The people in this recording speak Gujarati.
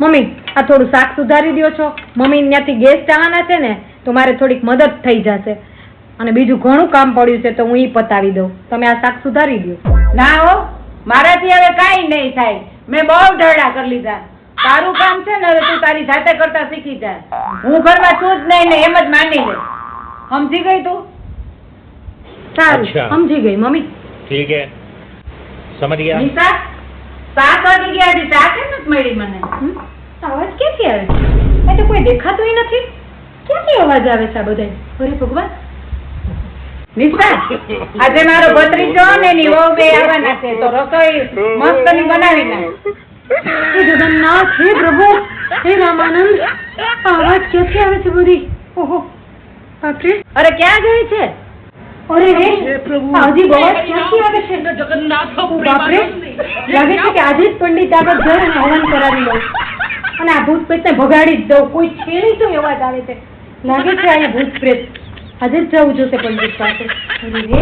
મમ્મી આ થોડું શાક સુધારી દો છો. મમ્મી ત્યાંથી ગેસ્ટ આવવાના છે ને તો મારે થોડીક મદદ થઈ જશે અને બીજું ઘણું કામ પડ્યું છે તો હું ઈ પતાવી દઉં. તમે આ શાક સુધારી દો. ના હો, મારાથી હવે કાંઈ નહીં થાય. મેં બહુ ઢળા કરી લીધા. તારું કામ છે ને હવે તું તારી જાતે કરતા શીખી જા. હું ઘરમાં છું જ નહીં ને એમ જ માની લે. સમજી ગઈ તું? સારું અચ્છા. સમજી ગઈ મમ્મી. ठीक है समझ गया. નિશા 7 વાગી ગયા, હજી ચા કેમ નથી મળી મને? અવાજ ક્યાંથી આવે છે? એ તો કોઈ દેખાતું નથી. ક્યાંથી અવાજ આવે છે આ બધા? અરે ભગવાન. નિશા, આજે મારો ભત્રીજો ને એની વહુ બે આવવાના છે તો રસોઈ મસ્તની બનાવી નાખ. હે જગન્નાથ, હે પ્રભુ, હે રામાનંદ, આ અવાજ ક્યાંથી આવે છે બધી? ઓહો બાપરે. અરે ક્યાં ગઈ છે? અરે રે આ હજી અવાજ ક્યાંથી આવે છે? ઓ બાપરે, લાગે છે કે આજે જ પંડિત આગળ જઈ અને હવન કરાવી લઉં અને આ ભૂત પ્રેતને ભગાડી જ દઉં. કોઈ છે નહીં તો અવાજ આવે છે. લાગે છે અહીંયા ભૂત પ્રેત. આજે જ જવું જોશે પંડિત પાસે. અરે રે